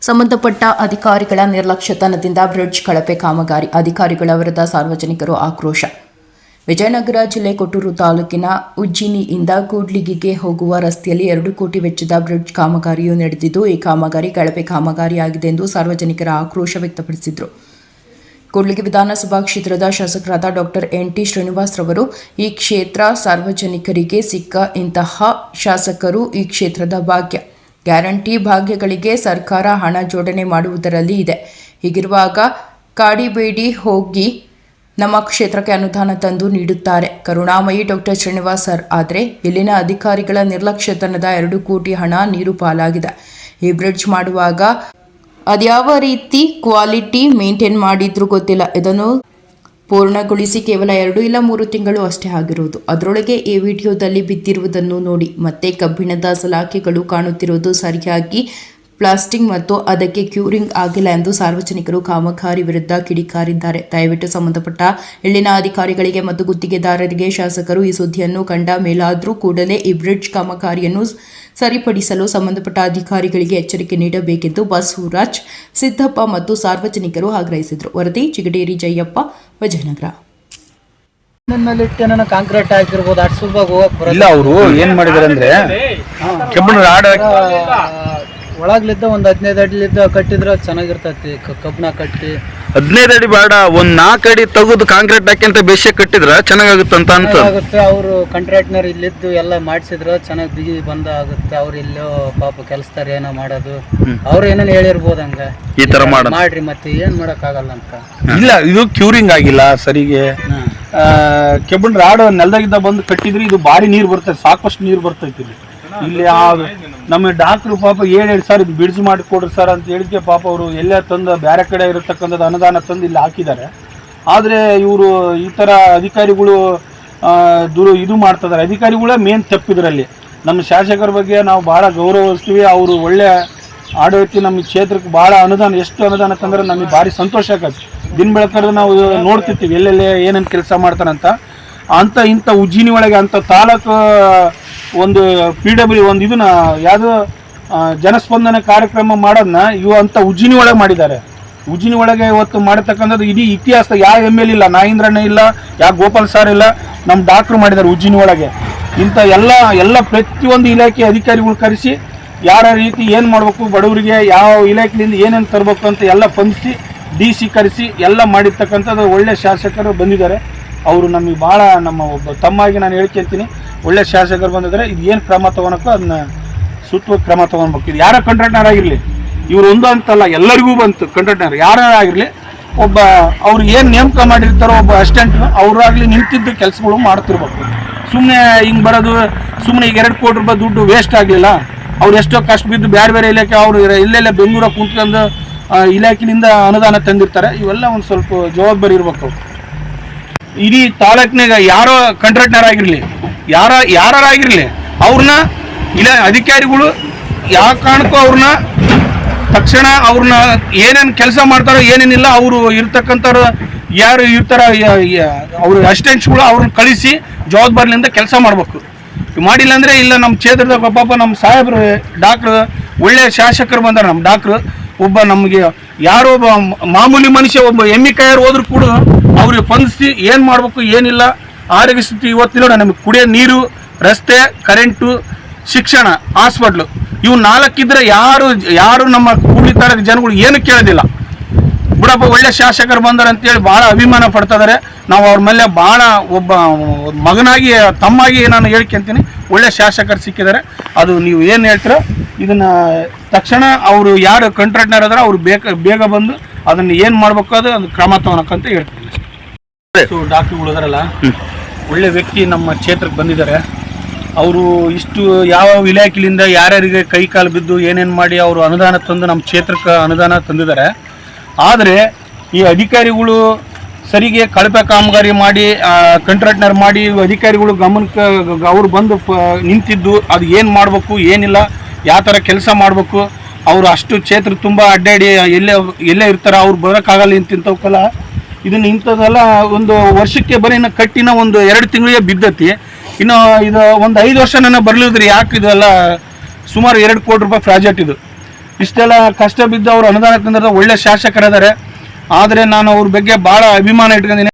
ಸಂಬಂಧಪಟ್ಟ ಅಧಿಕಾರಿಗಳ ನಿರ್ಲಕ್ಷ್ಯತನದಿಂದ ಬ್ರಿಡ್ಜ್ ಕಳಪೆ ಕಾಮಗಾರಿ ಅಧಿಕಾರಿಗಳ ವಿರುದ್ಧ ಸಾರ್ವಜನಿಕರು ಆಕ್ರೋಶ. ವಿಜಯನಗರ ಜಿಲ್ಲೆ ಕೊಟ್ಟೂರು ತಾಲೂಕಿನ ಉಜ್ಜಿನಿಯಿಂದ ಕೂಡ್ಲಿಗಿಗೆ ಹೋಗುವ ರಸ್ತೆಯಲ್ಲಿ 2 ಕೋಟಿ ವೆಚ್ಚದ ಬ್ರಿಡ್ಜ್ ಕಾಮಗಾರಿಯು ನಡೆದಿದ್ದು, ಈ ಕಾಮಗಾರಿ ಕಳಪೆ ಕಾಮಗಾರಿಯಾಗಿದೆ ಎಂದು ಸಾರ್ವಜನಿಕರ ಆಕ್ರೋಶ ವ್ಯಕ್ತಪಡಿಸಿದರು. ಕೂಡ್ಲಿಗಿ ವಿಧಾನಸಭಾ ಕ್ಷೇತ್ರದ ಶಾಸಕರಾದ ಡಾಕ್ಟರ್ ಎನ್.ಟಿ. ಶ್ರೀನಿವಾಸ್ ರವರು, ಈ ಕ್ಷೇತ್ರ ಸಾರ್ವಜನಿಕರಿಗೆ ಸಿಕ್ಕ ಇಂತಹ ಶಾಸಕರು ಈ ಕ್ಷೇತ್ರದ ಭಾಗ್ಯ. ಗ್ಯಾರಂಟಿ ಭಾಗ್ಯಗಳಿಗೆ ಸರ್ಕಾರ ಹಣ ಜೋಡಣೆ ಮಾಡುವುದರಲ್ಲಿ ಇದೆ. ಹೀಗಿರುವಾಗ ಕಾಡಿಬೇಡಿ, ಹೋಗಿ ನಮ್ಮ ಕ್ಷೇತ್ರಕ್ಕೆ ಅನುದಾನ ತಂದು ನೀಡುತ್ತಾರೆ ಕರುಣಾಮಯಿ ಡಾಕ್ಟರ್ ಶ್ರೀನಿವಾಸ್ ಸರ್. ಆದರೆ ಇಲ್ಲಿನ ಅಧಿಕಾರಿಗಳ ನಿರ್ಲಕ್ಷ್ಯತನದ 2 ಕೋಟಿ ಹಣ ನೀರು ಪಾಲಾಗಿದೆ. ಈ ಬ್ರಿಡ್ಜ್ ಮಾಡುವಾಗ ಅದ್ಯಾವ ರೀತಿ ಕ್ವಾಲಿಟಿ ಮೇಂಟೈನ್ ಮಾಡಿದ್ರೂ ಗೊತ್ತಿಲ್ಲ. ಇದನ್ನು ಪೂರ್ಣಗೊಳಿಸಿ ಕೇವಲ 2 ಇಲ್ಲ 3 ತಿಂಗಳು ಅಷ್ಟೇ ಆಗಿರುವುದು. ಅದರೊಳಗೆ ಈ ವಿಡಿಯೋದಲ್ಲಿ ಬಿದ್ದಿರುವುದನ್ನು ನೋಡಿ. ಮತ್ತೆ ಕಬ್ಬಿಣದ ಸಲಾಕೆಗಳು ಕಾಣುತ್ತಿರುವುದು ಸರಿಯಾಗಿ ಪ್ಲಾಸ್ಟಿಂಗ್ ಮತ್ತು ಅದಕ್ಕೆ ಕ್ಯೂರಿಂಗ್ ಆಗಿಲ್ಲ ಎಂದು ಸಾರ್ವಜನಿಕರು ಕಾಮಗಾರಿ ವಿರುದ್ಧ ಕಿಡಿಕಾರಿದ್ದಾರೆ. ದಯವಿಟ್ಟು ಸಂಬಂಧಪಟ್ಟ ಇಲ್ಲಿನ ಅಧಿಕಾರಿಗಳಿಗೆ ಮತ್ತು ಗುತ್ತಿಗೆದಾರರಿಗೆ ಶಾಸಕರು ಈ ಸುದ್ದಿಯನ್ನು ಕಂಡ ಮೇಲಾದರೂ ಕೂಡಲೇ ಈ ಬ್ರಿಡ್ಜ್ ಕಾಮಗಾರಿಯನ್ನು ಸರಿಪಡಿಸಲು ಸಂಬಂಧಪಟ್ಟ ಅಧಿಕಾರಿಗಳಿಗೆ ಎಚ್ಚರಿಕೆ ನೀಡಬೇಕೆಂದು ಬಸವರಾಜ್, ಸಿದ್ದಪ್ಪ ಮತ್ತು ಸಾರ್ವಜನಿಕರು ಆಗ್ರಹಿಸಿದರು. ವರದಿ ಚಿಗಟೇರಿ ಜಯಪ್ಪ, ವಿಜಯನಗರ. ಕಾಂಕ್ರೀಟ್ ಹಾಕಿರ್ಬೋದು, ಅಷ್ಟು ಸುಲಭವಾಗಿ ಹೋಗಕ್ ಇಲ್ಲ. ಅವರು ಏನ್ ಮಾಡಿದಾರೆ ಅಂದ್ರೆ ಕಬ್ಬಿಣ ರಾಡ್ ಒಳಗ್ಲಿದ್ದ ಒಂದು 15 ಅಡಿಲಿದ್ದ ಕಟ್ಟಿದ್ರೆ ಚೆನ್ನಾಗಿರ್ತೈತಿ. ಕಬ್ಬಣ ಕಟ್ಟಿ 15 ಅಡಿ ಬೇಡ, ಒಂದ್ 4 ಅಡಿ ತೆಗೆದು ಕಾಂಕ್ರೀಟ್ ಹಾಕಿ ಬೇಷ ಕಟ್ಟಿದ್ರ ಚೆನ್ನಾಗುತ್ತೆ ಅಂತ ಆಗುತ್ತೆ. ಅವರು ಕಾಂಟ್ರಾಕ್ಟ್ನರ್ ಇಲ್ಲಿದ್ದು ಎಲ್ಲ ಮಾಡಿಸಿದ್ರ ಚೆನ್ನಾಗಿ ಬಿಗಿ ಬಂದ ಆಗುತ್ತೆ. ಅವ್ರು ಇಲ್ಲೋ ಪಾಪ ಕೆಲಸದಾರ ಏನೋ ಮಾಡೋದು, ಅವ್ರು ಏನೇನು ಹೇಳಿರ್ಬೋದು ಹಂಗ ಈ ತರ ಮಾಡ್ರಿ, ಮತ್ತೆ ಏನ್ ಮಾಡಕ್ ಆಗಲ್ಲ ಅಂತ. ಇಲ್ಲ, ಇದು ಕ್ಯೂರಿಂಗ್ ಆಗಿಲ್ಲ ಸರಿಗೆ. ಕಬ್ಬಿಣ ರಾಡ್ ನೆಲದಾಗಿದ್ದ ಬಂದು ಕಟ್ಟಿದ್ರಿ, ಇದು ಭಾರಿ ನೀರು ಬರ್ತೈತೆ, ಸಾಕಷ್ಟು ನೀರು ಬರ್ತೈತಿ ಇಲ್ಲಿ. ನಮ್ಮ ಡಾಕ್ಟ್ರು ಪಾಪ 7 ಸರ್ ಇದು ಬಿಡ್ಜ್ ಮಾಡಿ ಕೊಡ್ರಿ ಸರ್ ಅಂತ ಹೇಳಿದ್ಕೆ ಪಾಪ ಅವರು ಎಲ್ಲೇ ತಂದು ಬೇರೆ ಕಡೆ ಇರತಕ್ಕಂಥದ್ದು ಅನುದಾನ ತಂದು ಇಲ್ಲಿ ಹಾಕಿದ್ದಾರೆ. ಆದರೆ ಇವರು ಈ ಥರ ಅಧಿಕಾರಿಗಳು ಇದು ಮಾಡ್ತಿದ್ದಾರೆ. ಅಧಿಕಾರಿಗಳೇ ಮೇನ್ ತಪ್ಪಿದ್ರಲ್ಲಿ. ನಮ್ಮ ಶಾಸಕರ ಬಗ್ಗೆ ನಾವು ಭಾಳ ಗೌರವಿಸ್ತೀವಿ. ಅವರು ಒಳ್ಳೆ ಆಡಳಿತ, ನಮ್ಮ ಕ್ಷೇತ್ರಕ್ಕೆ ಭಾಳ ಅನುದಾನ, ಎಷ್ಟು ಅನುದಾನ ತಂದ್ರೆ ನಮಗೆ ಭಾರಿ ಸಂತೋಷ ಆಗತ್ತೆ. ದಿನ ಬೆಳಕರೆ ನಾವು ನೋಡ್ತಿರ್ತೀವಿ ಎಲ್ಲೆಲ್ಲೇ ಏನೇನು ಕೆಲಸ ಮಾಡ್ತಾರಂತ. ಇಂಥ ಉಜ್ಜಿನಿ ಒಳಗೆ ಅಂಥ ತಾಲೂಕು ಒಂದು PW ಒಂದು ಇದನ್ನ ಯಾವುದೋ ಜನಸ್ಪಂದನ ಕಾರ್ಯಕ್ರಮ ಮಾಡೋದನ್ನ ಅಂತ ಉಜ್ಜಿನಿ ಒಳಗೆ ಮಾಡಿದ್ದಾರೆ. ಉಜ್ಜಿನಿ ಒಳಗೆ ಇವತ್ತು ಮಾಡತಕ್ಕಂಥದ್ದು ಇಡೀ ಇತಿಹಾಸ. ಯಾವ ML ಇಲ್ಲ, ನಾಗೇಂದ್ರಣ್ಣ ಇಲ್ಲ, ಯಾವ ಗೋಪಾಲ್ ಸಾರ್ ಇಲ್ಲ, ನಮ್ಮ ಡಾಕ್ಟ್ರು ಮಾಡಿದ್ದಾರೆ ಉಜ್ಜಿನಿ ಒಳಗೆ. ಇಂಥ ಎಲ್ಲ ಪ್ರತಿಯೊಂದು ಇಲಾಖೆ ಅಧಿಕಾರಿಗಳು ಕರೆಸಿ ಯಾರ ರೀತಿ ಏನು ಮಾಡಬೇಕು, ಬಡವರಿಗೆ ಯಾವ ಇಲಾಖೆಯಿಂದ ಏನೇನು ತರಬೇಕು ಅಂತ ಎಲ್ಲ ಸ್ಪಂದಿಸಿ DC ಕರೆಸಿ ಎಲ್ಲ ಮಾಡಿರ್ತಕ್ಕಂಥದ್ದು ಒಳ್ಳೆ ಶಾಸಕರು ಬಂದಿದ್ದಾರೆ. ಅವರು ನಮಗೆ ಭಾಳ, ನಮ್ಮ ಒಬ್ಬ ತಮ್ಮಾಗಿ ನಾನು ಹೇಳ್ಕೊಂತೀನಿ, ಒಳ್ಳೆ ಶಾಸಕರು ಬಂದಿದ್ದಾರೆ. ಇದು ಏನು ಕ್ರಮ ತೊಗೊಳಕ್ಕೋ ಅದನ್ನ ಸೂಕ್ತ ಕ್ರಮ ತೊಗೊಳ್ಬೇಕು. ಇದು ಯಾರ ಕಾಂಟ್ರಾಕ್ಟ್ನರ್ ಆಗಿರಲಿ, ಇವರು ಒಂದು ಅಂತಲ್ಲ, ಎಲ್ಲರಿಗೂ ಬಂತು ಕಾಂಟ್ರಾಕ್ಟ್ನರ್ ಯಾರಾಗಿರಲಿ. ಒಬ್ಬ ಅವ್ರು ಏನು ನೇಮಕ ಮಾಡಿರ್ತಾರೋ ಒಬ್ಬ ಅಸಿಸ್ಟೆಂಟ್, ಅವರಾಗಲಿ ನಿಂತಿದ್ದು ಕೆಲಸಗಳು ಮಾಡ್ತಿರ್ಬೇಕು. ಸುಮ್ಮನೆ ಹಿಂಗೆ ಬರೋದು, ಸುಮ್ಮನೆ ಈಗ 2 ಕೋಟಿ ರೂಪಾಯಿ ದುಡ್ಡು ವೇಸ್ಟ್ ಆಗಲಿಲ್ಲ. ಅವ್ರು ಎಷ್ಟೋ ಕಷ್ಟ ಬಿದ್ದು ಬೇರೆ ಇಲಾಖೆ ಅವರು ಇಲ್ಲೆಲ್ಲ ಬೆಂಗಳೂರಾಗ ಕುಂತ್ಕೊಂಡು ಇಲಾಖೆಯಿಂದ ಅನುದಾನ ತಂದಿರ್ತಾರೆ. ಇವೆಲ್ಲ ಒಂದು ಸ್ವಲ್ಪ ಜವಾಬ್ದಾರಿ ಇರ್ಬೇಕು. ಇಡೀ ತಾಲೂಕಿನಾಗ ಯಾರೋ ಕಾಂಟ್ರಾಕ್ಟ್ನರ್ ಆಗಿರಲಿ, ಯಾರಾಗಿರಲಿ, ಅವ್ರನ್ನ ಅಧಿಕಾರಿಗಳು ಯಾವ ಕಾರಣಕ್ಕೂ ಅವ್ರನ್ನ ತಕ್ಷಣ ಅವ್ರನ್ನ ಏನೇನು ಕೆಲಸ ಮಾಡ್ತಾರೋ ಏನೇನಿಲ್ಲ, ಅವರು ಇರ್ತಕ್ಕಂಥವ್ರು ಯಾರು ಇರ್ತಾರ ಅವ್ರ ಅಸಿಸ್ಟೆಂಟ್ಸ್ಗಳು ಅವ್ರನ್ನ ಕಳಿಸಿ ಜವಾಬ್ದಾರಿಯಿಂದ ಕೆಲಸ ಮಾಡಬೇಕು. ಮಾಡಿಲ್ಲ ಅಂದರೆ ಇಲ್ಲ. ನಮ್ಮ ಕ್ಷೇತ್ರದ ಪಾಪ ನಮ್ಮ ಸಾಹೇಬರು ಡಾಕ್ಟ್ರು ಒಳ್ಳೆ ಶಾಸಕರು ಬಂದಾರೆ. ನಮ್ಮ ಡಾಕ್ಟ್ರು ಒಬ್ಬ ನಮಗೆ ಯಾರೋ ಒಬ್ಬ ಮಾಮೂಲಿ ಮನುಷ್ಯ, ಒಬ್ಬ ಎಮ್ಮಿಕಾಯರು ಹೋದ್ರು ಕೂಡ ಅವ್ರಿಗೆ ಸ್ಪಂದಿಸಿ ಏನು ಮಾಡಬೇಕು ಏನಿಲ್ಲ. ಆರೋಗ್ಯ ಸ್ಥಿತಿ ಇವತ್ತು ನೋಡ, ನಮಗೆ ಕುಡಿಯೋ ನೀರು, ರಸ್ತೆ, ಕರೆಂಟು, ಶಿಕ್ಷಣ, ಹಾಸ್ಪಿಟ್ಲು, ಇವು 4 ಇದ್ರೆ ಯಾರು ನಮ್ಮ ಕೂಡ್ಲಿ ತಾಲೂಕು ಜನಗಳು ಏನು ಕೇಳೋದಿಲ್ಲ. ಬಿಡಪ್ಪ ಒಳ್ಳೆ ಶಾಸಕರು ಬಂದಾರೆ ಅಂತೇಳಿ ಭಾಳ ಅಭಿಮಾನ ಪಡ್ತಾ ಇದ್ದಾರೆ. ನಾವು ಅವ್ರ ಮೇಲೆ ಭಾಳ ಒಬ್ಬ ಮಗನಾಗಿ, ತಮ್ಮಾಗಿ ನಾನು ಹೇಳ್ಕೊಂತೀನಿ, ಒಳ್ಳೆ ಶಾಸಕರು ಸಿಕ್ಕಿದ್ದಾರೆ. ಅದು ನೀವು ಏನು ಹೇಳ್ತೀರೋ ಇದನ್ನು ತಕ್ಷಣ ಅವರು ಯಾರು ಕಾಂಟ್ರಾಕ್ಟ್ನರ್ ಅದಾರ ಅವ್ರು ಬೇಗ ಬಂದು ಅದನ್ನು ಏನು ಮಾಡ್ಬೇಕು ಅದು ಕ್ರಮ ತಗೊಳಕ್ಕಂತ ಹೇಳ್ತೀನಿ. ಡಾಕ್ಟ್ರುಗಳು ಇದಾರಲ್ಲ, ಒಳ್ಳೆ ವ್ಯಕ್ತಿ ನಮ್ಮ ಕ್ಷೇತ್ರಕ್ಕೆ ಬಂದಿದ್ದಾರೆ. ಅವರು ಇಷ್ಟು ಯಾವ ಇಲಾಖೆಯಿಂದ ಯಾರ್ಯಾರಿಗೆ ಕೈ ಕಾಲು ಬಿದ್ದು ಏನೇನು ಮಾಡಿ ಅವರು ಅನುದಾನ ತಂದು ನಮ್ಮ ಕ್ಷೇತ್ರಕ್ಕೆ ಅನುದಾನ ತಂದಿದ್ದಾರೆ. ಆದರೆ ಈ ಅಧಿಕಾರಿಗಳು ಸರಿಗೆ ಕಳಪೆ ಕಾಮಗಾರಿ ಮಾಡಿ ಕಾಂಟ್ರಾಕ್ಟ್ನರ್ ಮಾಡಿ ಅಧಿಕಾರಿಗಳು ಗಮನಕ್ಕೆ ಅವ್ರು ಬಂದು ನಿಂತಿದ್ದು ಅದು ಏನು ಮಾಡಬೇಕು ಏನಿಲ್ಲ, ಯಾವ ಥರ ಕೆಲಸ ಮಾಡಬೇಕು, ಅವರು ಅಷ್ಟು ಕ್ಷೇತ್ರ ತುಂಬ ಅಡ್ಡಾಡಿ ಎಲ್ಲೇ ಇರ್ತಾರೆ, ಅವ್ರು ಬರೋಕ್ಕಾಗಲ್ಲ ಇಂಥವಕ್ಕೆಲ್ಲ. ಇದನ್ನು ಇಂಥದ್ದೆಲ್ಲ ಒಂದು ವರ್ಷಕ್ಕೆ ಬರೀ ಕಟ್ಟಿನ ಒಂದು 2 ತಿಂಗಳಿಗೆ ಬಿದ್ದತಿ. ಇನ್ನು ಇದು ಒಂದು 5 ವರ್ಷ ನನ್ನ ಬರಲಿದ್ರಿ. ಯಾಕೆ ಇದೆಲ್ಲ ಸುಮಾರು 2 ಕೋಟಿ ರೂಪಾಯಿ ಪ್ರಾಜೆಕ್ಟ್ ಇದು. ಇಷ್ಟೆಲ್ಲ ಕಷ್ಟ ಬಿದ್ದು ಅವರು ಅನುದಾನ ತಂದಿರೋ ಒಳ್ಳೆ ಶಾಸಕರಿದ್ದಾರೆ. ಆದರೆ ನಾನು ಅವ್ರ ಬಗ್ಗೆ ಭಾಳ ಅಭಿಮಾನ ಇಟ್ಕೊಂಡಿದ್ದೀನಿ.